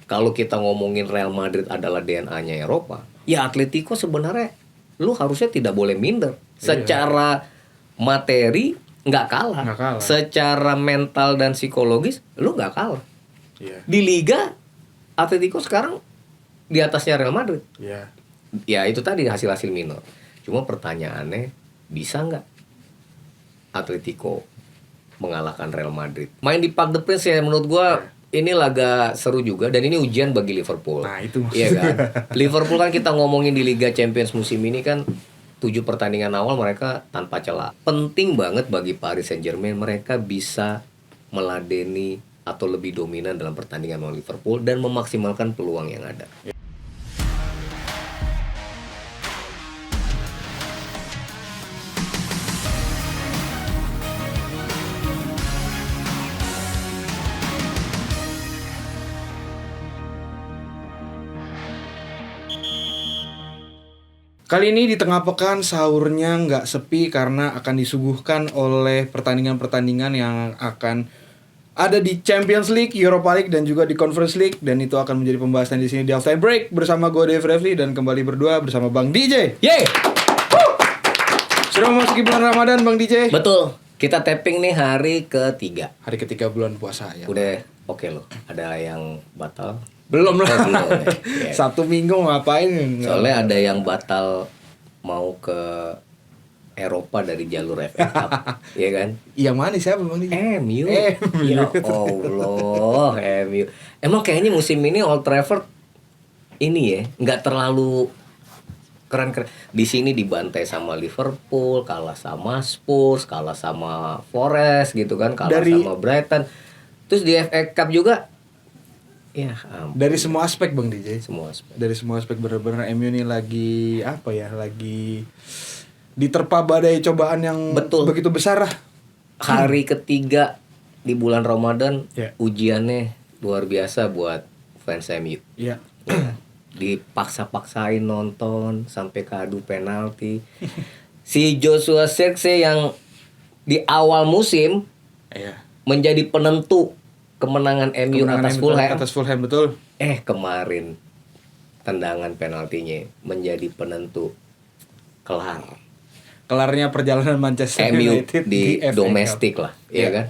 kalau kita ngomongin Real Madrid adalah DNA-nya Eropa, ya Atletico sebenarnya lu harusnya tidak boleh minder. Secara materi nggak kalah. Secara mental dan psikologis lu nggak kalah. Di Liga Atletico sekarang di atasnya Real Madrid. Ya itu tadi hasil-hasil minor. Cuma pertanyaannya, bisa nggak Atletico mengalahkan Real Madrid? Main di Parc des Princes ya menurut gua ini laga seru juga, dan ini ujian bagi Liverpool. Nah itu iya kan. Liverpool kan kita ngomongin di Liga Champions musim ini kan 7 pertandingan awal mereka tanpa celah. Penting banget bagi Paris Saint-Germain mereka bisa meladeni atau lebih dominan dalam pertandingan melawan Liverpool dan memaksimalkan peluang yang ada. Kali ini di tengah pekan sahurnya nggak sepi karena akan disuguhkan oleh pertandingan-pertandingan yang akan ada di Champions League, Europa League, dan juga di Conference League, dan itu akan menjadi pembahasan di sini di Halftime Break bersama gue Dave Refli dan kembali berdua bersama Bang DJ. Yeay! Sudah memasuki bulan Ramadan Bang DJ. Betul. Kita tapping nih hari ketiga. Hari ketiga bulan puasa ya. Udah oke loh. Ada yang batal? Belum lah. Belum ya. Yeah. 1 minggu ngapain? Soalnya ada yang batal mau ke Eropa dari jalur FA Cup. Iya kan? Yang mana siapa Bang DJ? MU. Ya Allah, MU. Emang kayaknya musim ini Old Trafford ini ya, nggak terlalu keren-keren. Di sini dibantai sama Liverpool, kalah sama Spurs, kalah sama Forest gitu kan, kalah sama Brighton. Terus di FA Cup juga ya ampun. Dari semua aspek Bang DJ. Semua aspek. Dari semua aspek benar-benar MU ini lagi apa ya? Lagi diterpa badai cobaan yang begitu besar lah. Hari ketiga di bulan Ramadan, ujiannya luar biasa buat fans MU. Iya. Ya, dipaksa-paksain nonton sampai ke adu penalti. Si Joshua Zirkzee yang di awal musim menjadi penentu kemenangan MU atas Fulham. Atas Fulham betul. Kemarin tendangan penaltinya menjadi penentu kelarnya perjalanan Manchester MU United di FA domestik Cup. lah, ya kan?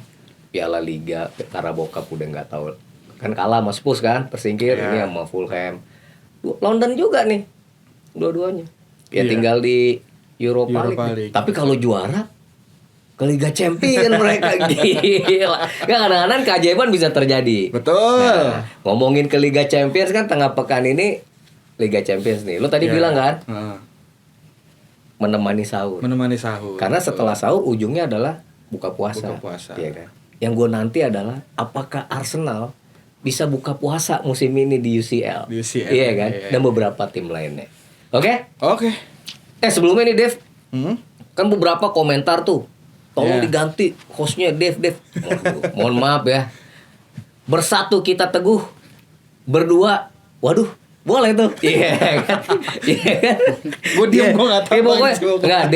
Piala Liga, Carabao Cup udah nggak tahu. Kan kalah sama Spurs kan, tersingkir ini sama Fulham. London juga nih, dua-duanya. Ya tinggal di Europa League. Tapi kalau juara ke Liga Champions mereka gila. Nggak, kadang-kadang keajaiban bisa terjadi. Betul. Nah, ngomongin ke Liga Champions kan tengah pekan ini Liga Champions nih. Lo tadi bilang kan? Menemani sahur. Karena setelah sahur ujungnya adalah buka puasa. Iya kan? Yang gue nanti adalah apakah Arsenal bisa buka puasa musim ini di UCL. Iya kan? Dan beberapa tim lainnya. Oke? Sebelumnya nih Dev. Kan beberapa komentar tuh. Tolong diganti hostnya Dev. Mohon maaf ya. Bersatu kita teguh. Berdua. Waduh. Boleh tuh. Iya kan? Gue diem, gue gak tau. Enggak,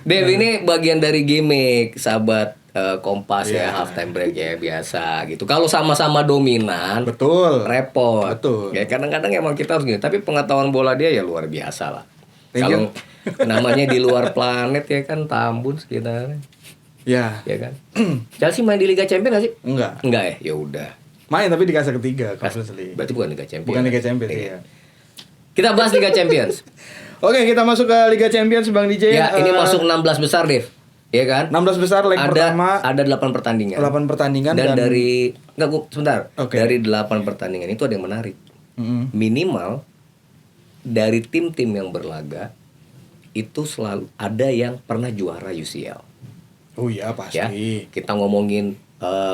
Dev ini bagian dari gimmick sahabat Kompas ya, halftime break ya biasa gitu. Kalau sama-sama dominan, repot. Ya kadang-kadang emang kita harus gini. Tapi pengetahuan bola dia ya luar biasa lah. Kalau namanya di luar planet ya kan Tambun sekitarnya. Ya kan. Chelsea main di Liga Champions gak sih? Enggak ya. Ya udah. Main tapi di kasta ketiga. Berarti bukan Liga Champions. Bukan Liga Champions ya. Kita bahas Liga Champions. Oke, kita masuk ke Liga Champions Bang DJ. Ya, ini masuk 16 besar, Dev. Iya kan? 16 besar leg pertama. Ada 8 pertandingan. 8 pertandingan dan dari sebentar. Dari 8 pertandingan itu ada yang menarik. Minimal dari tim-tim yang berlaga itu selalu ada yang pernah juara UCL. Oh iya pasti. Ya, kita ngomongin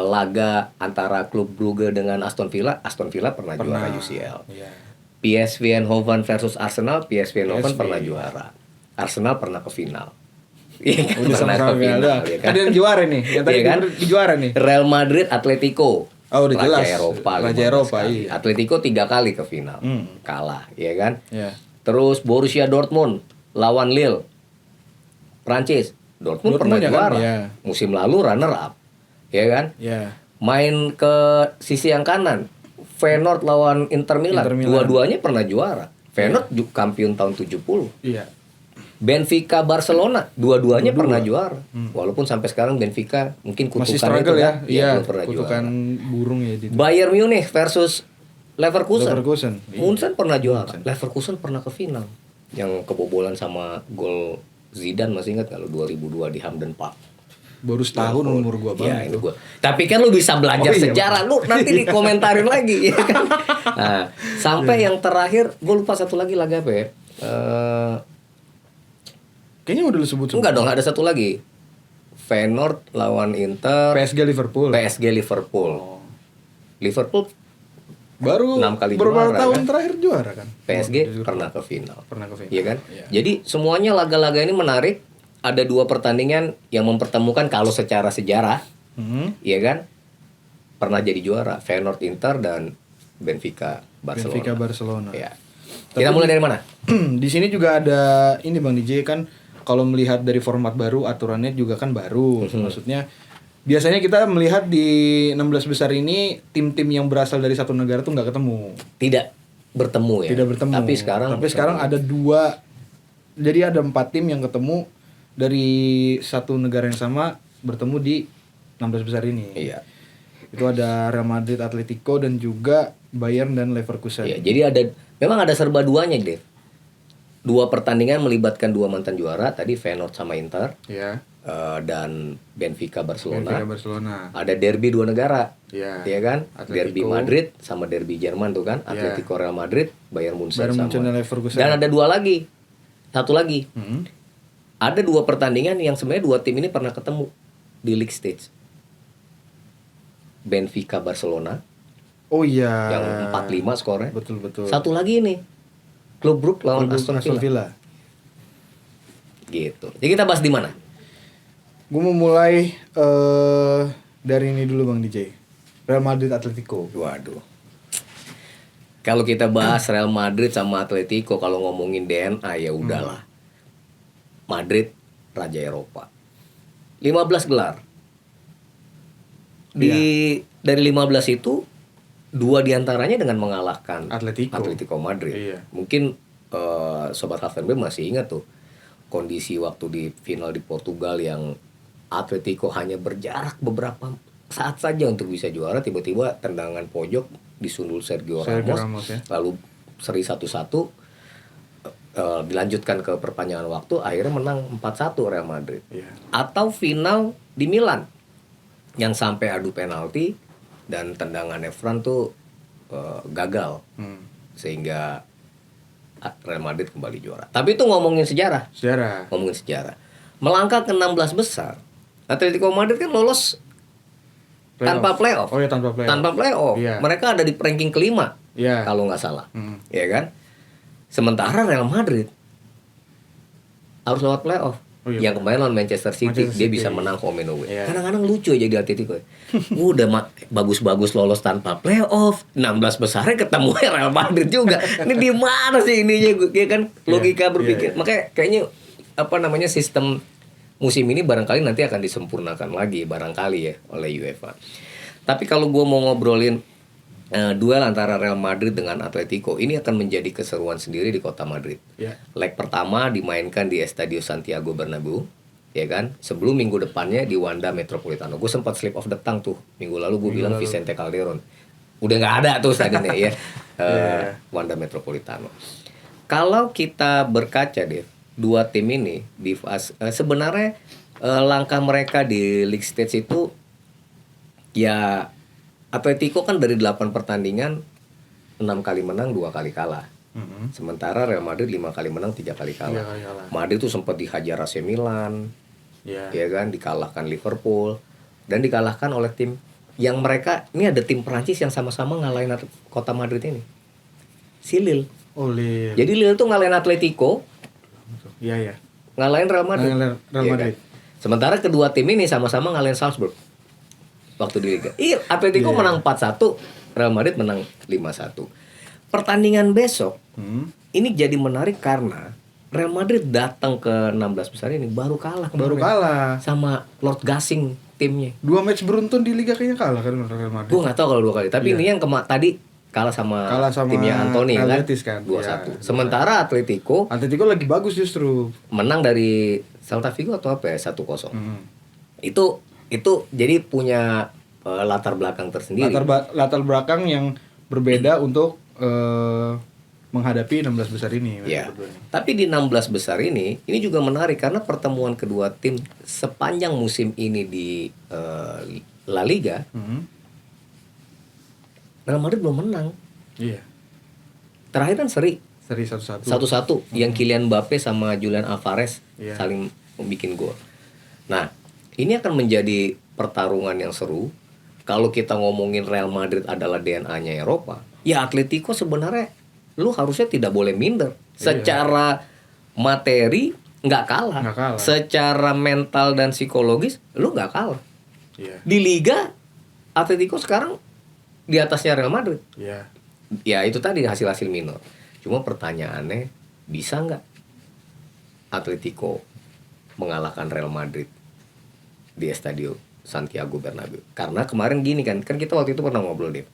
laga antara klub Brugge dengan Aston Villa pernah juara UCL. PSV Eindhoven versus Arsenal, PSV Eindhoven pernah juara. Arsenal pernah ke final. Iya kan? Udah sama-sama final. Ya kan? Ada yang juara nih, yang tadi kan? Juara nih. Real Madrid, Atletico. Udah jelas. Raja Eropa. Iya. Atletico 3 kali ke final. Kalah, ya kan? Terus Borussia Dortmund lawan Lille. Prancis. Dortmund pernah juara. Kan? Musim lalu runner up. Ya kan? Main ke sisi yang kanan. Feyenoord lawan Inter Milan. Dua-duanya pernah juara. Feyenoord kampiun tahun 70. Iya. Benfica Barcelona, dua-duanya pernah juara. Walaupun sampai sekarang Benfica mungkin kutukan masih struggle itu ya. kan, Iya, belum pernah kutukan juara. burung ya gitu. Bayern Munich versus Leverkusen. Iya. Munchen pernah juara. Leverkusen pernah ke final. Yang kebobolan sama gol Zidane, masih ingat kalau 2002 di Hamden Park. Baru setahun umur gua Ya, banget. ini gua. Tapi kan lu bisa belajar sejarah, lu nanti dikomentarin lagi ya kan. Nah, sampai yang terakhir, gua lupa satu lagi laga apa ya? Kayaknya udah lu sebut. Enggak dong, ada satu lagi. Feyenoord lawan Inter. PSG Liverpool. Liverpool baru 6 kali beberapa juara, tahun kan? terakhir juara kan. PSG pernah ke final. Iya kan? Iya. Jadi semuanya laga-laga ini menarik. Ada 2 pertandingan yang mempertemukan kalau secara sejarah, iya kan? Pernah jadi juara, Feyenoord Inter dan Benfica Barcelona. Ya. Kita mulai dari mana? Di sini juga ada ini Bang DJ kan, kalau melihat dari format baru, aturannya juga kan baru. Maksudnya biasanya kita melihat di 16 besar ini tim-tim yang berasal dari satu negara tuh nggak ketemu. Tidak bertemu ya. Tidak bertemu. Tapi sekarang ada 2. Jadi ada 4 tim yang ketemu dari satu negara yang sama bertemu di 16 besar ini. Iya. Itu ada Real Madrid, Atletico dan juga Bayern dan Leverkusen. Iya, jadi memang ada serba duanya, Dev. 2 pertandingan melibatkan 2 mantan juara, tadi Feyenoord sama Inter. Iya. Dan Benfica Barcelona. Ada derby 2 negara. Iya. Iya kan? Atletico. Derby Madrid sama derby Jerman tuh kan. Atletico Real Madrid, Bayern Munchen sama. dan Leverkusen. Dan ada 2 lagi. Satu lagi. Ada 2 pertandingan yang sebenarnya 2 tim ini pernah ketemu di league stage. Benfica Barcelona. Oh iya. Yang 4-5 skornya. Betul. Satu lagi nih. Klub Brugge lawan Aston Villa. Gitu. Jadi kita bahas di mana? Gue mau mulai dari ini dulu Bang DJ. Real Madrid Atletico. Waduh. Kalau kita bahas Real Madrid sama Atletico, kalau ngomongin DNA ya udahlah. Madrid raja Eropa. 15 gelar. Dari 15 itu 2 diantaranya dengan mengalahkan Atletico Madrid. Iya. Mungkin Sobat Halfenberg masih ingat tuh kondisi waktu di final di Portugal yang Atletico hanya berjarak beberapa saat saja untuk bisa juara, tiba-tiba tendangan pojok disundul Sergio Ramos ya. Lalu seri 1-1, dilanjutkan ke perpanjangan waktu, akhirnya menang 4-1 Real Madrid. Iya. Atau final di Milan yang sampai adu penalti dan tendangannya Fran tuh gagal, sehingga Real Madrid kembali juara. Tapi itu ngomongin sejarah. Melangkah ke 16 besar, Atletico Madrid kan lolos tanpa playoff. Oh ya, tanpa playoff. Iya. Mereka ada di ranking kelima, kalau nggak salah, ya kan? Sementara Real Madrid harus lewat playoff. Yang kemarin lawan Manchester City, dia bisa menang home and away. Kadang-kadang lucu aja di Atletico. Udah bagus-bagus lolos tanpa playoff, 16 besarnya ketemu Real Madrid juga. Ini di mana sih ininya, ya kan? Logika berpikir. Makanya kayaknya sistem musim ini barangkali nanti akan disempurnakan lagi barangkali ya oleh UEFA. Tapi kalau gue mau ngobrolin duel antara Real Madrid dengan Atletico, ini akan menjadi keseruan sendiri di kota Madrid. Leg pertama dimainkan di Estadio Santiago Bernabeu, ya kan? Sebelum minggu depannya di Wanda Metropolitano. Gue sempat slip of the tongue tuh minggu lalu, gue bilang Vicente Calderon. Udah nggak ada tuh stadionnya ya. Wanda Metropolitano. Kalau kita berkaca deh, 2 tim ini di sebenarnya langkah mereka di league stage itu ya, Atletico kan dari 8 pertandingan 6 kali menang, 2 kali kalah. Sementara Real Madrid 5 kali menang, 3 kali kalah. Madrid tuh sempat dihajar AC Milan, ya kan, dikalahkan Liverpool, dan dikalahkan oleh tim yang mereka, ini ada tim Perancis yang sama-sama ngalahin kota Madrid ini. Si Lille. Lille. Jadi Lille tuh ngalahin Atletico. Iya. Ngalahin Real Madrid. Real Madrid. Kan? Sementara kedua tim ini sama-sama ngalahin Salzburg waktu di Liga. Atletico menang 4-1, Real Madrid menang 5-1. Pertandingan besok ini jadi menarik karena Real Madrid datang ke 16 besar ini baru kalah sama Lord Gasing timnya. 2 match beruntun di Liga kayaknya kalah kan Real Madrid. Gue nggak tahu kalau 2 kali, tapi ini yang tadi kalah sama timnya Anthony kan 2-1. Sementara Atletico lagi bagus justru. Menang dari Celta Vigo atau apa ya 1-0. Itu jadi punya latar belakang tersendiri. Latar belakang yang berbeda untuk menghadapi 16 besar ini. Ya. Tapi di 16 besar ini juga menarik karena pertemuan kedua tim sepanjang musim ini di La Liga. Real Madrid belum menang. Iya. Terakhir kan seri 1-1. Yang Kylian Mbappe sama Julian Alvarez saling bikin gol. Nah, ini akan menjadi pertarungan yang seru. Kalau kita ngomongin Real Madrid adalah DNA-nya Eropa, ya Atletico sebenarnya lu harusnya tidak boleh minder. Secara materi nggak kalah. Secara mental dan psikologis lu nggak kalah. Di Liga Atletico sekarang di atasnya Real Madrid. Ya itu tadi hasil-hasil minor. Cuma pertanyaannya, bisa nggak Atletico mengalahkan Real Madrid di Estadio Santiago Bernabeu? Karena kemarin gini kan kita waktu itu pernah ngobrol deh.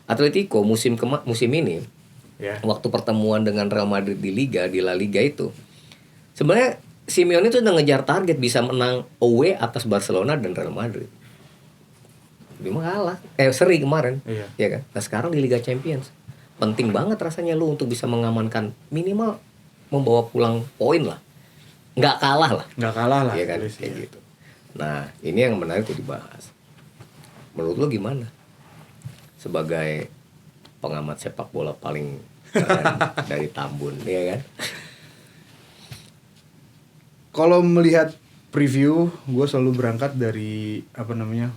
Atletico musim ini waktu pertemuan dengan Real Madrid di La Liga itu, sebenarnya Simeone itu udah ngejar target bisa menang away atas Barcelona dan Real Madrid. Dia kalah, seri kemarin, ya kan. Nah sekarang di Liga Champions penting banget rasanya lu untuk bisa mengamankan minimal membawa pulang poin lah, nggak kalah lah, ya kan, kayak gitu. Nah ini yang menarik tuh dibahas. Menurut lu gimana sebagai pengamat sepak bola paling keren dari Tambun, ya kan? Kalau melihat preview, gue selalu berangkat dari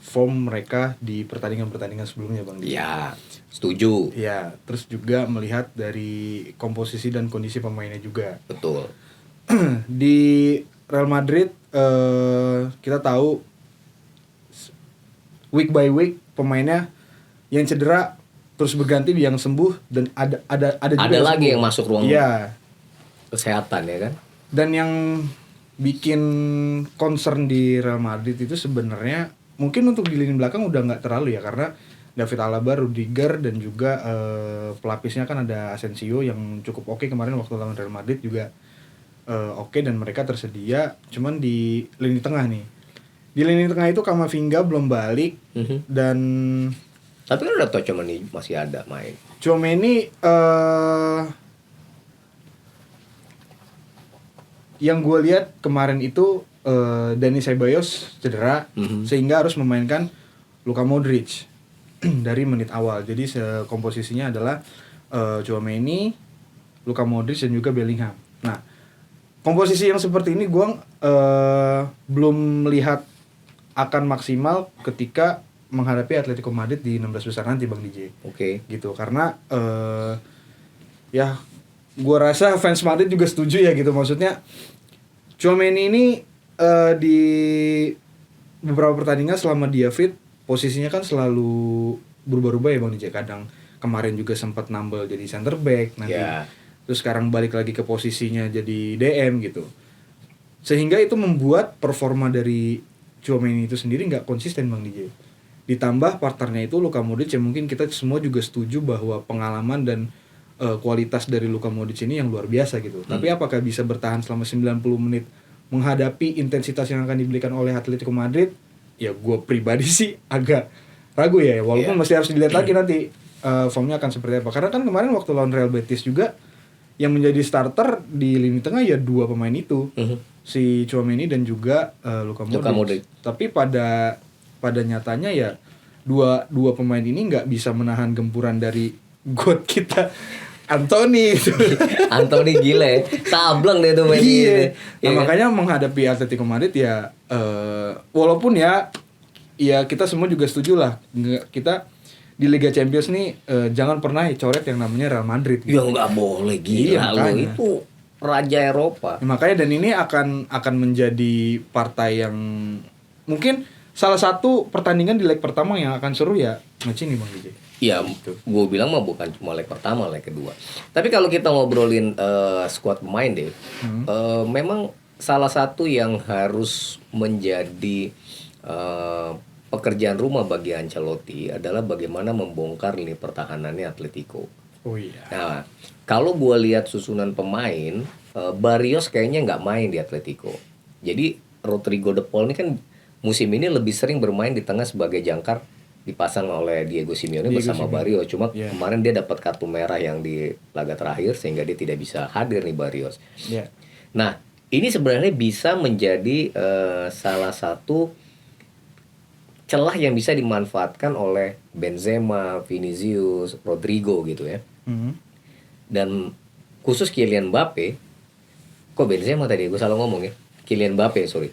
form mereka di pertandingan sebelumnya, Bang. Iya, setuju. Iya, terus juga melihat dari komposisi dan kondisi pemainnya juga. Betul. Di Real Madrid kita tahu week by week pemainnya yang cedera terus berganti, yang sembuh, dan ada juga ada lagi yang masuk ruang kesehatan, ya kan. Dan yang bikin concern di Real Madrid itu sebenarnya mungkin untuk di lini belakang udah nggak terlalu ya, karena David Alaba, Rudiger, dan juga pelapisnya kan ada Asensio yang cukup oke kemarin waktu lawan Real Madrid juga oke, dan mereka tersedia. Cuman di lini tengah itu Camavinga belum balik, dan tapi kan udah tau Tchouaméni masih ada main. Tchouaméni yang gue lihat kemarin itu Dani Ceballos cedera, sehingga harus memainkan Luka Modric dari menit awal. Jadi komposisinya adalah Tchouaméni, Luka Modric, dan juga Bellingham. Nah, komposisi yang seperti ini gue belum melihat akan maksimal ketika menghadapi Atletico Madrid di 16 besar nanti, Bang DJ. Oke. Gitu, karena ya gue rasa fans Madrid juga setuju ya gitu. Maksudnya Tchouaméni ini di beberapa pertandingan selama dia fit, posisinya kan selalu berubah-ubah ya, Bang DJ. Kadang kemarin juga sempat nambel jadi center back nanti. Terus sekarang balik lagi ke posisinya jadi DM gitu. Sehingga itu membuat performa dari Tchouaméni itu sendiri nggak konsisten, Bang DJ. Ditambah partnernya itu Luka Modric, yang mungkin kita semua juga setuju bahwa pengalaman dan kualitas dari Luka Modric ini yang luar biasa gitu. Tapi apakah bisa bertahan selama 90 menit menghadapi intensitas yang akan diberikan oleh Atletico Madrid? Ya gue pribadi sih agak ragu ya, walaupun masih harus dilihat lagi nanti formnya akan seperti apa. Karena kan kemarin waktu lawan Real Betis juga yang menjadi starter di lini tengah ya dua pemain itu, si Tchouaméni dan juga Luka Modric. Tapi pada nyatanya ya dua pemain ini nggak bisa menahan gempuran dari god kita Anthony itu. Anthony gila, sableng deh tuh main ini. Nah, makanya menghadapi Atletico Madrid ya walaupun ya kita semua juga setuju lah, kita di Liga Champions nih jangan pernah coret yang namanya Real Madrid gitu. Ya nggak boleh, gila lo itu raja Eropa. Ya, makanya dan ini akan menjadi partai yang mungkin salah satu pertandingan di leg pertama yang akan seru ya match ini, Bang DJ. Iya, gue bilang mah bukan cuma leg pertama, leg kedua. Tapi kalau kita ngobrolin squad pemain deh, memang salah satu yang harus menjadi pekerjaan rumah bagi Ancelotti adalah bagaimana membongkar lini pertahanannya Atletico. Oh iya. Nah, kalau gue lihat susunan pemain, Barrios kayaknya nggak main di Atletico. Jadi Rodrigo De Paul ini kan musim ini lebih sering bermain di tengah sebagai jangkar, dipasang oleh Diego Simeone bersama Barrios. Cuma kemarin dia dapat kartu merah yang di laga terakhir sehingga dia tidak bisa hadir nih Barrios. Nah, ini sebenarnya bisa menjadi salah satu celah yang bisa dimanfaatkan oleh Benzema, Vinicius, Rodrigo gitu ya. Dan khusus Kylian Mbappe, kok Benzema tadi gue salah ngomong ya, Kylian Mbappe sorry,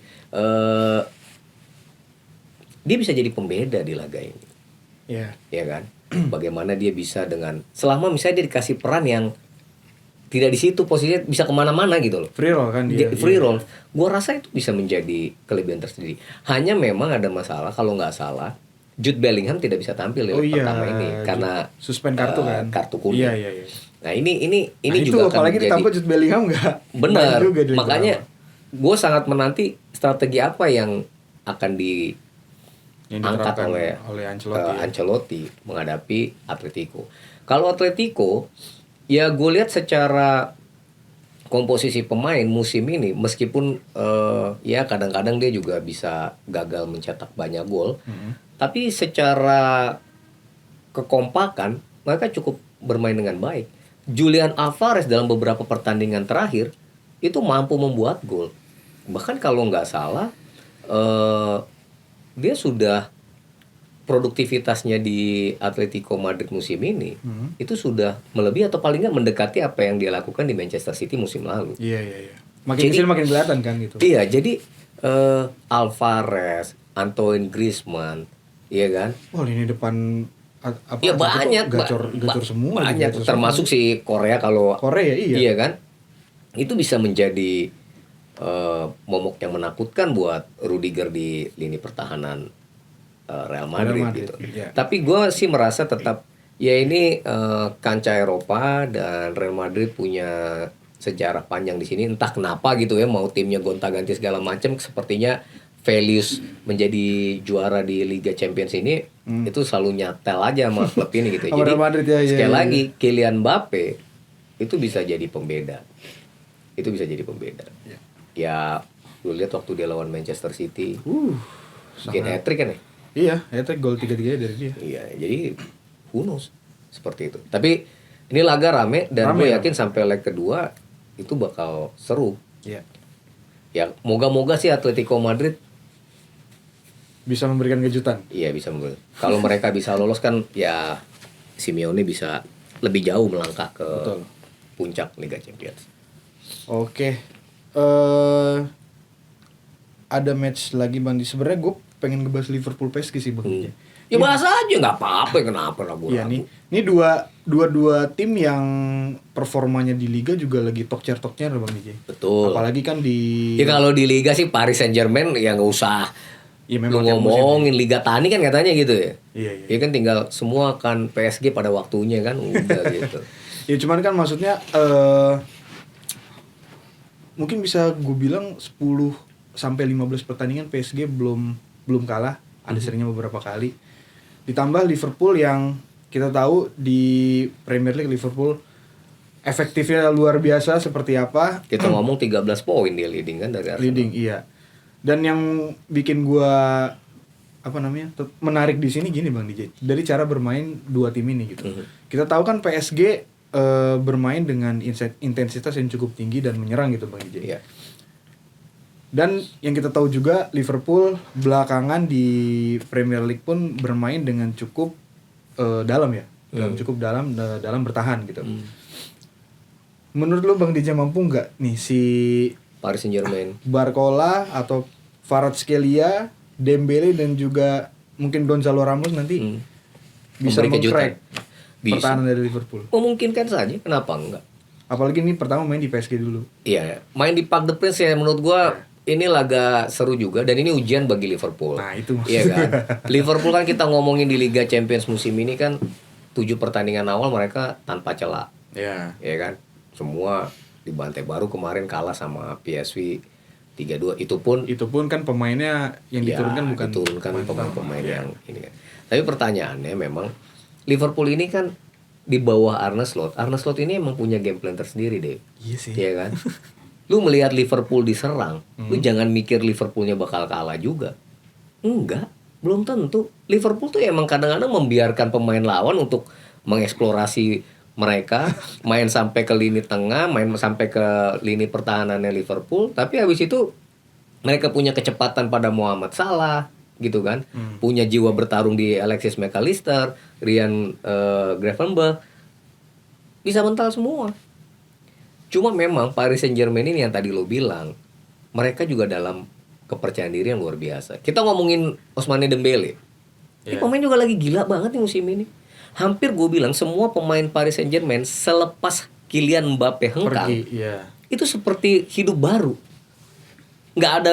dia bisa jadi pembeda di laga ini. Ya kan? Bagaimana dia bisa dengan selama misalnya dia dikasih peran yang tidak di situ posisinya bisa kemana-mana gitu loh. Free roll kan dia. Free roll. Gua rasa itu bisa menjadi kelebihan tersendiri. Hanya memang ada masalah kalau nggak salah Jude Bellingham tidak bisa tampil di leg pertama ini karena suspend kartu kan. Kartu kuning. Iya. Nah ini itu juga apalagi ditambah Jude Bellingham nggak. Benar. Makanya gue sangat menanti strategi apa yang akan diangkat oleh Ancelotti menghadapi Atletico. Kalau Atletico ya gue lihat secara komposisi pemain musim ini meskipun ya kadang-kadang dia juga bisa gagal mencetak banyak gol, tapi secara kekompakan mereka cukup bermain dengan baik. Julian Alvarez dalam beberapa pertandingan terakhir itu mampu membuat gol. Bahkan kalau nggak salah dia sudah produktivitasnya di Atletico Madrid musim ini itu sudah melebihi atau paling nggak mendekati apa yang dia lakukan di Manchester City musim lalu. Iya. Makin kecil makin kelihatan kan gitu. Iya, jadi Alvarez, Antoine Griezmann, iya kan? Wah, lini depan ya banyak gacor semua. Banyak termasuk si Korea kalau Korea iya. Iya kan? Itu bisa menjadi momok yang menakutkan buat Rudiger di lini pertahanan Real Madrid gitu. Iya. Tapi gue sih merasa tetap ya ini kancah Eropa dan Real Madrid punya sejarah panjang di sini. Entah kenapa gitu ya, mau timnya gonta-ganti segala macam, sepertinya values menjadi juara di Liga Champions ini itu selalu nyatel aja sama klub ini gitu. Jadi Madrid, sekali lagi Kylian Mbappe itu bisa jadi pembeda. Itu bisa jadi pembeda. Ya lu lihat waktu dia lawan Manchester City. Bikin hat-trick kan ya? Iya, hat-trick gol 3-3 dari dia. Iya, jadi who knows seperti itu. Tapi ini laga rame dan gue yakin sampai leg kedua itu bakal seru. Iya. Ya, moga-moga sih Atletico Madrid bisa memberikan kejutan. Iya, bisa memberikan. Kalau mereka bisa lolos kan ya Simeone bisa lebih jauh melangkah ke puncak Liga Champions. Oke. Ada match lagi Bang. Sebenarnya gue pengen ngebahas Liverpool PSG sih Bang. Ya bahas aja nggak apa-apa, kenapa ragu-ragu. Iya ini dua tim yang performanya di liga juga lagi tokcer-tokcer Bang DJ. Betul. Apalagi kan di ya kalau di liga sih Paris Saint-Germain ya nggak usah. Ya, lu ngomongin Liga Tani kan katanya gitu ya. Iya. Ya kan tinggal semua kan PSG pada waktunya kan udah gitu. Ya cuman kan maksudnya mungkin bisa gue bilang 10 sampai 15 pertandingan PSG belum kalah, ada seringnya beberapa kali. Ditambah Liverpool yang kita tahu di Premier League Liverpool efektifnya luar biasa seperti apa. Kita ngomong 13 poin dia leading kan dari Arsenal. Leading iya. Dan yang bikin gua menarik di sini gini Bang DJ. Dari cara bermain dua tim ini gitu. Kita tahu kan PSG bermain dengan intensitas yang cukup tinggi dan menyerang gitu Bang DJ. Iya. Dan yang kita tahu juga Liverpool belakangan di Premier League pun bermain dengan cukup dalam ya. Cukup dalam bertahan gitu. Menurut lu Bang DJ mampu nggak nih si Paris Saint-Germain, Barcola atau Kvaratskhelia, Dembele dan juga mungkin Gonzalo Ramos nanti bisa meng-crack pertahanan dari Liverpool? Memungkinkan saja, kenapa enggak? Apalagi ini pertama main di PSG dulu. Iya, main di Parc des Princes ya menurut gua ini laga seru juga dan ini ujian bagi Liverpool. Nah, itu maksudnya. Iya kan? Liverpool kan kita ngomongin di Liga Champions musim ini kan 7 pertandingan awal mereka tanpa celah. Iya. Iya kan? Semua dibantai, baru kemarin kalah sama PSV 3-2 itu pun kan pemainnya yang diturunkan bukan pemain yang ini kan. Tapi pertanyaannya memang Liverpool ini kan di bawah Arne Slot. Arne Slot ini emang punya game plan tersendiri deh. Iya sih. Iya kan? Lu melihat Liverpool diserang, lu jangan mikir Liverpoolnya bakal kalah juga. Enggak, belum tentu. Liverpool tuh emang kadang-kadang membiarkan pemain lawan untuk mengeksplorasi mereka, main sampai ke lini tengah, main sampai ke lini pertahanannya Liverpool, tapi habis itu mereka punya kecepatan pada Mohamed Salah gitu kan. Punya jiwa bertarung di Alexis McAllister, Ryan Gravenberch. Bisa mental semua. Cuma memang Paris Saint-Germain ini yang tadi lo bilang, mereka juga dalam kepercayaan diri yang luar biasa. Kita ngomongin Ousmane Dembele. Ini pemain juga lagi gila banget nih musim ini. Hampir gue bilang semua pemain Paris Saint-Germain selepas Kylian Mbappe hengkang, itu seperti hidup baru. Nggak ada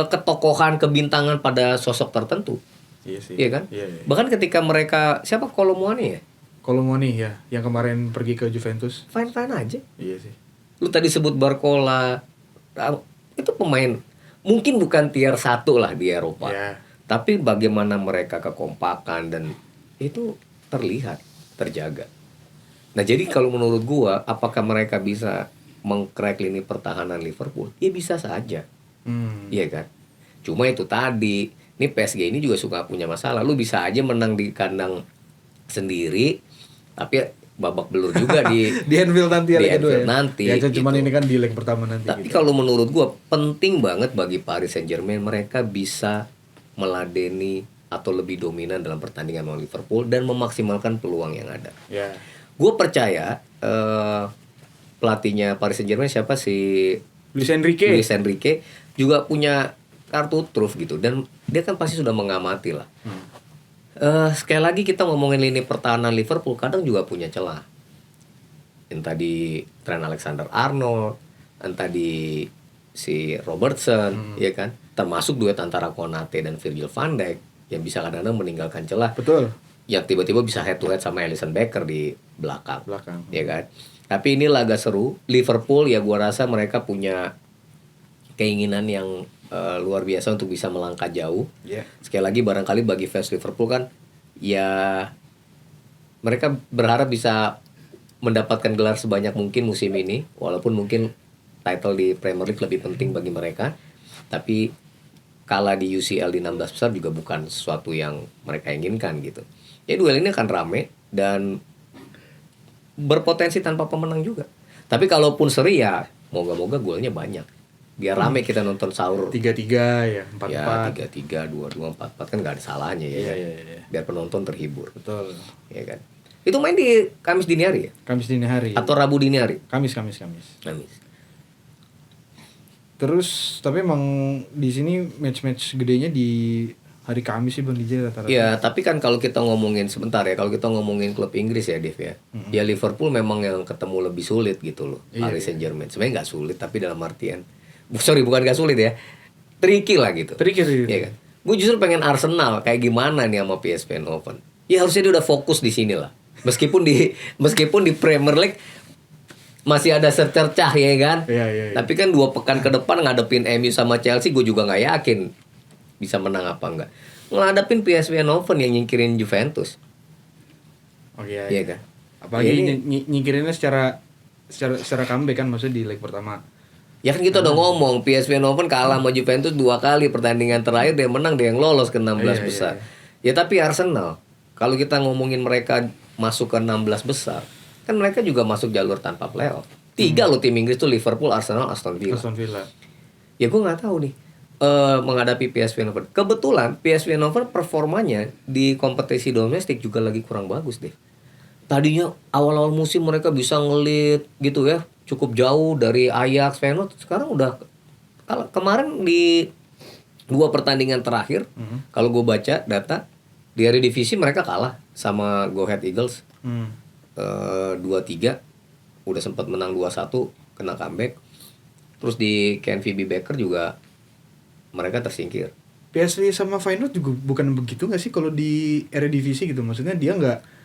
ketokohan, kebintangan pada sosok tertentu. Iya sih. Iya kan? Iya. Bahkan ketika mereka, siapa Kolomuani ya? Kolomuani ya, yang kemarin pergi ke Juventus. Fine-fine aja. Iya sih. Lu tadi sebut Barcola, itu pemain mungkin bukan tier 1 lah di Eropa. Yeah. Tapi bagaimana mereka kekompakan dan itu terlihat, terjaga. Nah, jadi kalau menurut gua, apakah mereka bisa mengcrack lini pertahanan Liverpool? Ya bisa saja. Iya kan? Cuma itu tadi, ini PSG ini juga suka punya masalah. Lu bisa aja menang di kandang sendiri, tapi babak belur juga di Anfield nanti leg kedua ya. Nanti. Ya cuman gitu. ini kan di leg pertama nanti. Tapi kalau menurut gua penting banget bagi Paris Saint-Germain mereka bisa meladeni atau lebih dominan dalam pertandingan melawan Liverpool dan memaksimalkan peluang yang ada. Ya. Gue percaya pelatihnya Paris Saint-Germain siapa sih? Luis Enrique juga punya kartu truf gitu dan dia kan pasti sudah mengamati lah. Sekali lagi kita ngomongin lini pertahanan Liverpool kadang juga punya celah. Yang tadi Trent Alexander-Arnold, yang tadi si Robertson, ya kan? Termasuk duet antara Konate dan Virgil van Dijk yang bisa kadang-kadang meninggalkan celah. Betul. Yang tiba-tiba bisa head to head sama Alisson Becker di belakang. Ya kan? Tapi ini laga seru. Liverpool ya gua rasa mereka punya keinginan yang luar biasa untuk bisa melangkah jauh. Sekali lagi barangkali bagi fans Liverpool kan ya mereka berharap bisa mendapatkan gelar sebanyak mungkin musim ini, walaupun mungkin title di Premier League lebih penting bagi mereka. Tapi kalah di UCL di 16 besar juga bukan sesuatu yang mereka inginkan gitu. Ya duel ini akan rame dan berpotensi tanpa pemenang juga. Tapi kalaupun seri ya moga-moga golnya banyak. Biar rame kita nonton sahur. 3-3 ya, 4-4. Ya 3-3, 2-2, 4-4 kan gak ada salahnya ya. Iya. Biar penonton terhibur. Betul. Ya kan. Itu main di Kamis dini hari ya? Kamis dini hari. Atau Rabu dini hari? Kamis. Terus tapi emang di sini match-match gedenya di hari Kamis sih Bang DJ rata-rata. Iya, tapi kan kalau kita ngomongin sebentar ya, kalau kita ngomongin klub Inggris ya, Dev ya. Ya Liverpool memang yang ketemu lebih sulit gitu loh. Paris Saint-Germain. Sebenarnya nggak sulit, tapi dalam artian bukan nggak sulit ya. Tricky lah gitu. Tricky. Iya kan. Gue justru pengen Arsenal kayak gimana nih sama PSV Eindhoven. Ya harusnya dia udah fokus di sini lah. Meskipun di Premier League masih ada secercah ya kan. Iya. Tapi kan 2 pekan ke depan ngadepin MU sama Chelsea gue juga nggak yakin bisa menang apa enggak. Ngadepin PSV Eindhoven yang nyingkirin Juventus. Iya. Iya kan. Apalagi nyingkirinnya secara comeback kan, maksudnya di leg pertama. Ya kan kita udah ngomong PSV Eindhoven kalah sama Juventus 2 kali pertandingan terakhir, dia menang, dia yang lolos ke 16 besar. Ya tapi Arsenal kalau kita ngomongin mereka masuk ke 16 besar, kan mereka juga masuk jalur tanpa playoff. 3 loh tim Inggris tuh, Liverpool, Arsenal, Aston Villa. Ya gue nggak tahu nih menghadapi PSV Eindhoven. Kebetulan PSV Eindhoven performanya di kompetisi domestik juga lagi kurang bagus deh. Tadinya awal-awal musim mereka bisa ngelit gitu ya, cukup jauh dari Ajax, Feyenoord. Sekarang udah kemarin di 2 pertandingan terakhir, kalau gue baca data di Eredivisie mereka kalah sama Go Ahead Eagles 2-3, udah sempat menang 2-1, kena comeback. Terus di KNVB Becker juga mereka tersingkir. PSV sama Feyenoord juga bukan begitu nggak sih kalau di Eredivisie gitu? Maksudnya dia nggak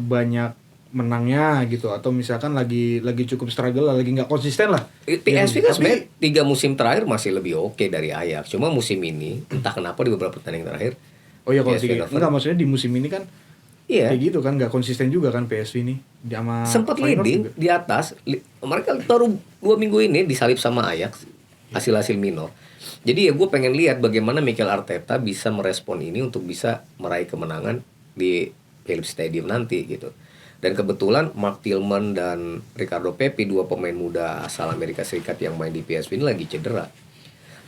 banyak menangnya gitu, atau misalkan lagi cukup struggle, lagi nggak konsisten lah. PSV kan sebenarnya 3 musim terakhir masih lebih oke dari Ajax. Cuma musim ini entah kenapa di beberapa pertandingan terakhir. Oh iya, kalau enggak, maksudnya di musim ini kan iya, kayak gitu kan, nggak konsisten juga kan PSV ini. Sempat leading juga di atas. Mereka baru 2 minggu ini disalip sama Ajax hasil minor. Jadi ya gue pengen lihat bagaimana Mikel Arteta bisa merespon ini untuk bisa meraih kemenangan di Philips Stadium nanti gitu. Dan kebetulan Mark Tillman dan Ricardo Pepi, 2 pemain muda asal Amerika Serikat yang main di PSV ini lagi cedera.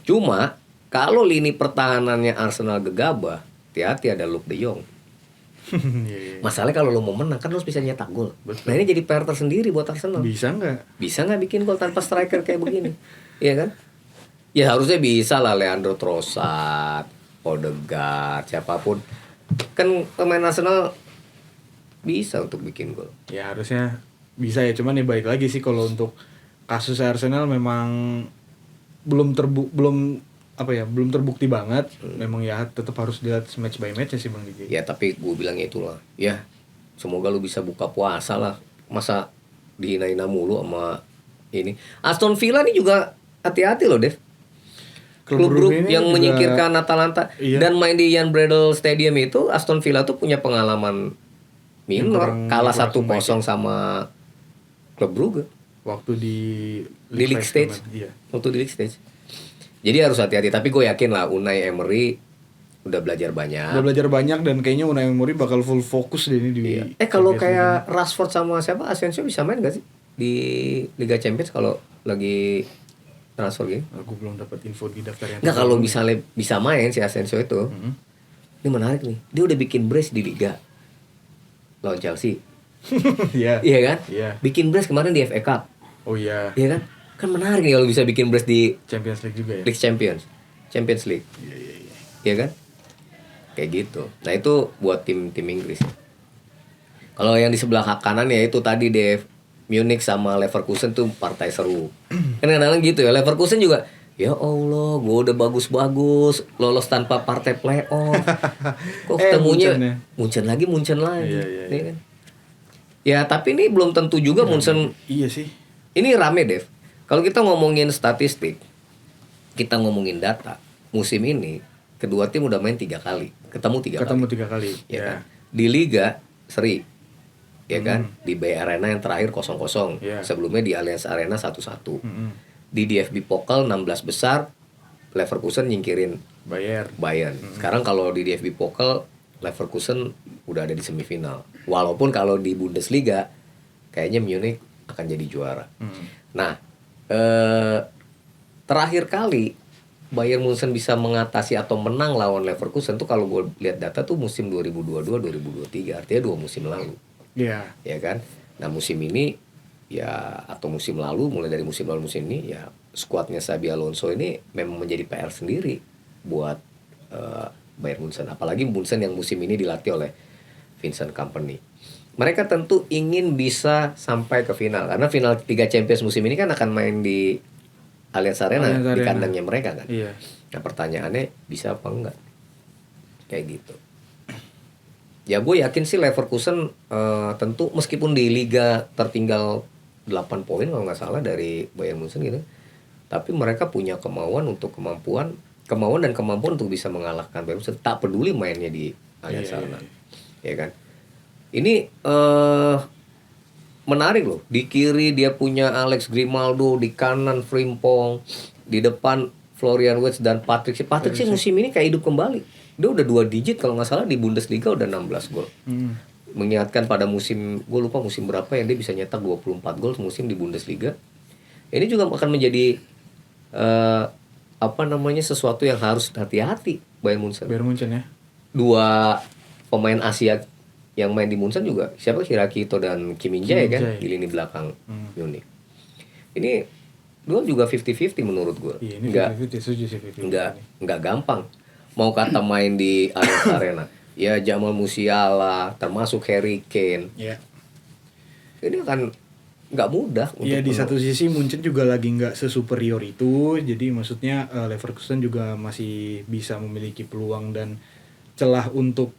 Cuma kalau lini pertahanannya Arsenal gegabah, hati-hati ada Luuk de Jong. Masalahnya kalau lo mau menang kan lo harus bisa nyetak gol. Nah ini jadi PR tersendiri buat Arsenal. Bisa nggak bikin gol tanpa striker kayak begini? Iya kan? Ya harusnya bisa lah, Leandro Trossard, Odegaard, siapapun. Kan pemain Arsenal bisa untuk bikin gol. Ya harusnya bisa ya, cuman ya baik lagi sih kalau untuk kasus Arsenal memang belum terbukti banget. Memang ya tetap harus dilihat match by match ya sih Bang DJ. Ya tapi gue bilangnya itulah. Ya semoga lu bisa buka puasa lah. Masa dihina-hina mulu sama ini. Aston Villa ini juga hati-hati loh, Dev. Klub yang juga menyingkirkan Atalanta. Iya. Dan main di Jan Bredel Stadium itu, Aston Villa tuh punya pengalaman minor, kalah 1-0 sama klub Brugge waktu di League Stage. Iya. Waktu di League Stage. Jadi harus hati-hati, tapi gue yakin lah Unai Emery udah belajar banyak dan kayaknya Unai Emery bakal full fokus deh ini di. Iya. Kalau kayak Rashford sama siapa Asensio bisa main gak sih di Liga Champions kalau lagi transfer gitu? Aku belum dapat info di daftar yang. Enggak, kalau misalnya bisa main si Asensio itu. Ini menarik nih. Dia udah bikin brace di Liga lawan Chelsea. Iya kan? Iya. Bikin brace kemarin di FA Cup. Oh iya. Iya kan? Kan menarik nih kalau bisa bikin brace di Champions League juga ya. Champions League. Iya. Iya kan? Kayak gitu. Nah, itu buat tim Inggris. Kalau yang di sebelah kanan ya itu tadi Dev, Munich sama Leverkusen tuh partai seru. Kan kadang-kadang gitu ya. Leverkusen juga, ya Allah, gue udah bagus-bagus, lolos tanpa partai playoff. Kok ketemunya Munchen lagi. Iya. Kan? Ya tapi ini belum tentu juga Munchen. Iya sih. Ini rame, Dev. Kalau kita ngomongin statistik, kita ngomongin data, musim ini kedua tim udah main 3 kali, ketemu 3 kali. Ya kan? Di Liga seri, ya kan? Di Bay Arena yang terakhir 0-0. Sebelumnya di Allianz Arena 1-1. Di DFB Pokal 16 besar, Leverkusen nyingkirin Bayern. Sekarang kalau di DFB Pokal, Leverkusen udah ada di semifinal. Walaupun kalau di Bundesliga kayaknya Munich akan jadi juara. Nah, terakhir kali Bayern Munchen bisa mengatasi atau menang lawan Leverkusen tuh kalau gue lihat data tuh musim 2022-2023, artinya 2 musim lalu. Iya. Ya kan? Nah, musim ini ya, atau musim lalu, mulai dari musim lalu musim ini ya, skuadnya Xabi Alonso ini memang menjadi PR sendiri buat Bayern Munchen. Apalagi Munchen yang musim ini dilatih oleh Vincent Kompany. Mereka tentu ingin bisa sampai ke final, karena final Liga Champions musim ini kan akan main di Allianz Arena, di kandangnya mereka kan. Iya. Nah pertanyaannya bisa apa enggak? Kayak gitu. Ya gue yakin sih Leverkusen tentu meskipun di Liga tertinggal 8 poin kalau nggak salah dari Bayern Munchen gitu, tapi mereka punya kemauan dan kemampuan untuk bisa mengalahkan Bayern Munchen, tak peduli mainnya di Allianz Arena. Ya kan? Ini menarik loh. Di kiri dia punya Alex Grimaldo, di kanan Frimpong, di depan Florian Wirtz dan Patrick sih musim ini kayak hidup kembali. Dia udah 2 digit kalau nggak salah di Bundesliga, udah 16 gol. Mengingatkan pada musim, gue lupa musim berapa yang dia bisa nyetak 24 gol musim di Bundesliga. Ini juga akan menjadi sesuatu yang harus hati-hati Bayern Munchen ya. 2 pemain Asia yang main di Munchen juga siapa, Hirakito dan Kim Min-jae kan di lini belakang Munich. Ini dua juga 50-50 menurut gue. Iya, enggak gampang. Mau kata main di Allianz Arena, ya Jamal Musiala termasuk Harry Kane. Iya. Ini akan nggak mudah. Iya, di satu sisi Munchen juga lagi nggak sesuperior itu, jadi maksudnya Leverkusen juga masih bisa memiliki peluang dan celah untuk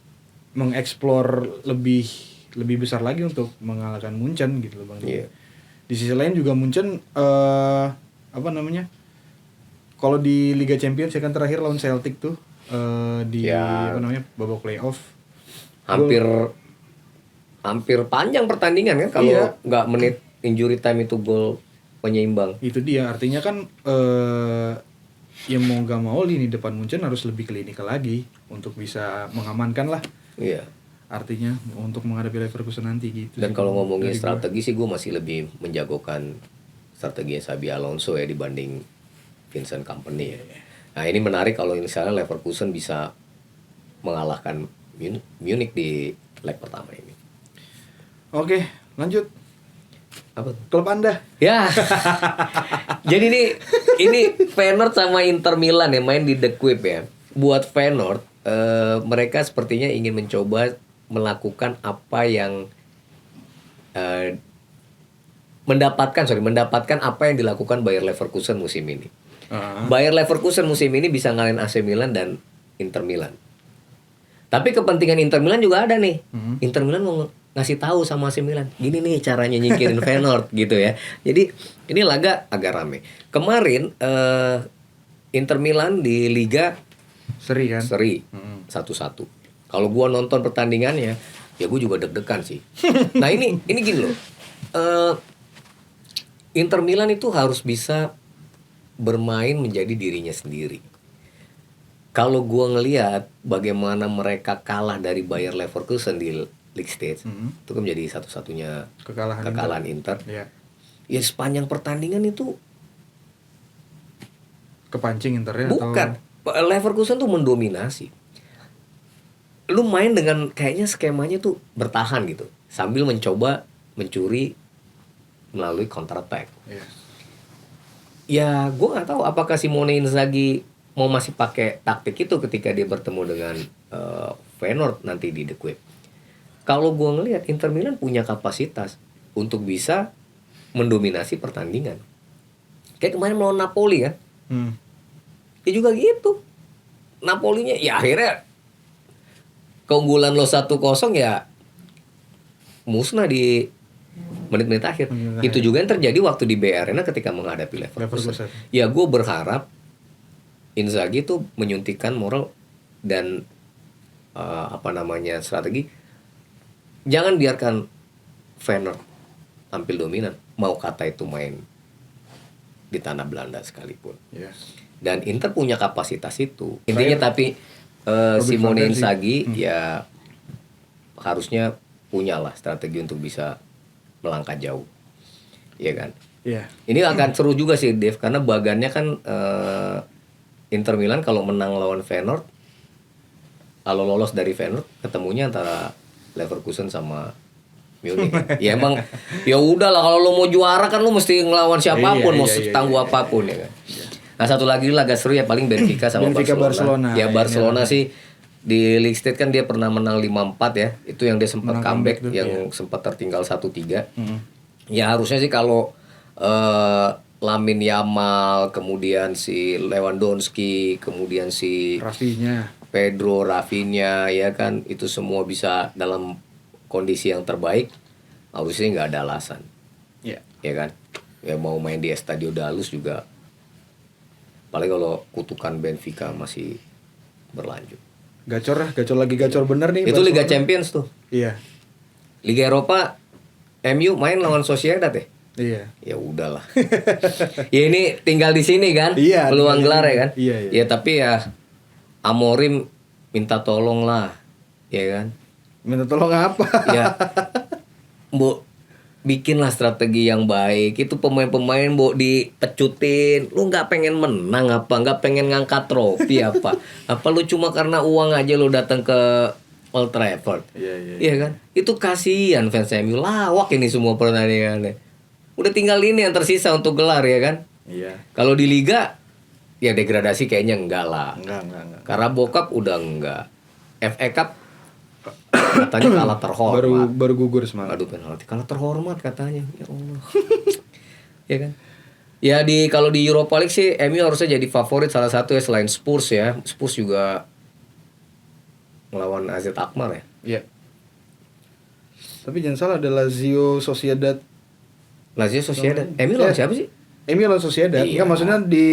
mengeksplor lebih lebih besar lagi untuk mengalahkan Munchen gitu loh Bang. Iya. Di sisi lain juga Munchen apa namanya? Kalau di Liga Champions ya kan terakhir lawan Celtic tuh di apa namanya babak playoff. Hampir panjang pertandingan kan kalau Iya. nggak menit injury time itu gol penyeimbang. Itu dia artinya kan ya mau gak mau lini depan Munchen harus lebih klinikal lagi untuk bisa mengamankan lah. Iya. Artinya untuk menghadapi Leverkusen nanti gitu. Dan sih, kalau ngomongin dari strategi sih gue masih lebih menjagokan strategi Xabi Alonso ya dibanding Vincent Kompany ya. Nah ini menarik kalau misalnya Leverkusen bisa mengalahkan Munich di leg pertama ini. Oke, lanjut. Apa? Klub Anda. Ya. Jadi ini Feyenoord sama Inter Milan ya main di The Kuip ya. Buat Feyenoord mereka sepertinya ingin mencoba melakukan apa yang mendapatkan apa yang dilakukan Bayer Leverkusen musim ini. Bayer Leverkusen musim ini bisa ngalahin AC Milan dan Inter Milan. Tapi kepentingan Inter Milan juga ada nih. Inter Milan mau ngasih tahu sama AC Milan, gini nih caranya nyingkirin Feyenoord gitu ya. Jadi ini laga agak rame. Kemarin Inter Milan di Liga Seri kan? seri 1-1. Kalau gua nonton pertandingannya, ya gua juga deg-degan sih. Nah ini gini loh. Inter Milan itu harus bisa bermain menjadi dirinya sendiri. Kalau gua ngelihat bagaimana mereka kalah dari Bayer Leverkusen di League Stage, itu kan menjadi satu-satunya kekalahan Inter. Ya. Ya sepanjang pertandingan itu Kepancing Internya bukan. atau Leverkusen tuh mendominasi. Lu main dengan kayaknya skemanya tuh bertahan gitu, sambil mencoba mencuri melalui counter attack. Ya, gue nggak tahu apakah Simone Inzaghi mau masih pakai taktik itu ketika dia bertemu dengan Feyenoord nanti di The Kuip. Kalau gue ngelihat Inter Milan punya kapasitas untuk bisa mendominasi pertandingan. Kayak kemarin melawan Napoli kan. Ya juga gitu. Napolinya ya akhirnya keunggulan lo 1-0 ya musnah di menit-menit akhir. Itu juga yang terjadi waktu di BR Arena ketika menghadapi Leverkusen. Ya gue berharap Inzaghi tuh menyuntikkan moral dan strategi. Jangan biarkan Feyenoord tampil dominan. Mau kata itu main di tanah Belanda sekalipun. Dan Inter punya kapasitas itu. Intinya tapi Simone Inzaghi ya harusnya punyalah strategi untuk bisa melangkah jauh. Iya kan? Iya. Ini akan seru juga sih Dev karena bagannya kan Inter Milan kalau menang lawan Feyenoord, kalau lolos dari Feyenoord ketemunya antara Leverkusen sama Munich. Ya emang ya udahlah kalau lo mau juara kan lo mesti ngelawan siapapun, mau setangguh apapun ya kan. Nah satu lagi laga seru ya paling Benfica sama Barcelona. Ya Barcelona sih di League Stage kan dia pernah menang 5-4 ya. Itu yang dia sempat comeback itu, yang sempat tertinggal 1-3. Ya harusnya sih kalau Lamine Yamal, kemudian si Lewandowski, kemudian si Pedro, Rafinha ya kan, itu semua bisa dalam kondisi yang terbaik, harusnya nggak ada alasan. Ya kan? Ya mau main di Estadio Dalus juga. Apalagi kalau kutukan Benfica masih berlanjut. Gacor bener nih. Itu Liga Champions tuh. Iya. Liga Eropa, MU main lawan Sociedad ya. Iya. Ya udahlah. Ya ini tinggal di sini kan, iya, peluang gelar ya kan. Iya. Ya tapi ya Amorim minta tolong lah, ya kan. Minta tolong apa? Ya, bikinlah strategi yang baik. Itu pemain-pemain dipecutin. Lu nggak pengen menang apa? Nggak pengen ngangkat trofi apa? Apa lu cuma karena uang aja lu datang ke Old Trafford? Iya kan? Itu kasihan fans MU, lawak ini semua pertandingannya. Udah tinggal ini yang tersisa untuk gelar ya kan? Iya. Kalau di Liga ya degradasi kayaknya enggak lah. Enggak. Karena Cup udah enggak. FA Cup katanya kalah terhormat. Baru gugur semalam. Aduh penalti kalah terhormat katanya. Ya Allah. Ya kan? Ya kalau di Europa League sih MU harusnya jadi favorit salah satu ya selain Spurs ya. Spurs juga melawan AZ Alkmaar ya. Iya. Tapi jangan salah ada Lazio Sociedad. Lazio Sociedad. MU lawan siapa sih? MU lawan Sociedad. Iya. Enggak, maksudnya di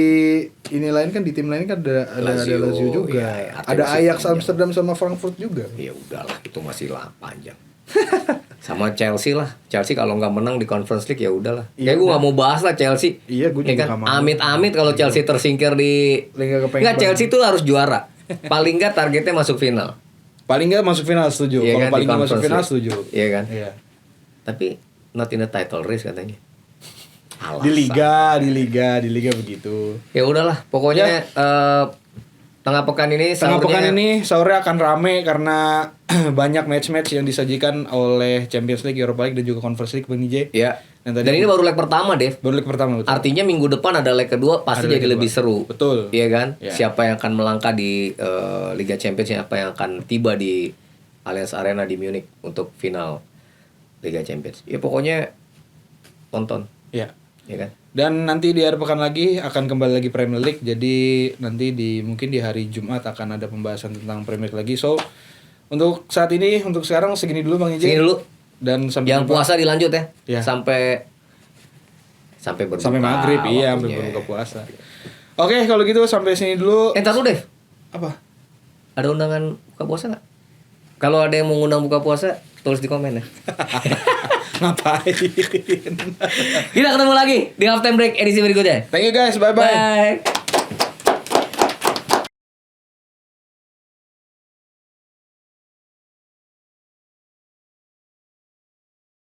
ini lain kan, di tim lain kan ada Lazio juga. Iya, ada Ajax panjang. Amsterdam sama Frankfurt juga. Ya udahlah, itu masih lah panjang. Sama Chelsea lah. Chelsea kalau nggak menang di Conference League ya udahlah. Iya, Kayak gue nggak mau bahas lah Chelsea. Iya, gue Ya juga kan? nggak mau. Amit-amit kalau Chelsea tersingkir di Liga kepengen Nggak, Chelsea itu harus juara. Paling nggak targetnya masuk final. Paling nggak masuk final, setuju. Iya Kalau kan, paling di nggak masuk Conference final, League. setuju. Iya kan? Iya. Tapi not in the title race katanya. Alasan. Di liga begitu. Ya udahlah, pokoknya tengah pekan ini Tengah sahurnya- pekan ini sahurnya akan rame karena banyak match-match yang disajikan oleh Champions League, Europa League dan juga Conference League, Bang Ije. Ya. Dan tadi- Dan ini baru leg pertama, Dev. Baru leg pertama, betul. Artinya minggu depan ada leg kedua pasti Ada leg jadi kedua. lebih seru. Betul. Iya kan? Ya. Siapa yang akan melangkah di Liga Champions, siapa yang akan tiba di Allianz Arena di Munich untuk final Liga Champions. Ya pokoknya tonton, Ya. ya kan? Dan nanti di akhir pekan lagi akan kembali lagi Premier League. Jadi nanti mungkin di hari Jumat akan ada pembahasan tentang Premier League lagi. So untuk saat ini, untuk sekarang segini dulu Bang Ije. Segini dulu. Dan sampai Yang jumpa. puasa dilanjut ya. Ya. Sampai berbuka. Sampai maghrib, iya, sampai waktunya. berbuka puasa. Oke, kalau gitu sampai sini dulu. Ntar lu, Dev. Apa? Ada undangan buka puasa nggak? Kalau ada yang mau ngundang buka puasa, tulis di komen ya. Ngapain? Kita ketemu lagi di halftime break edisi berikutnya. Thank you guys, bye-bye. Bye.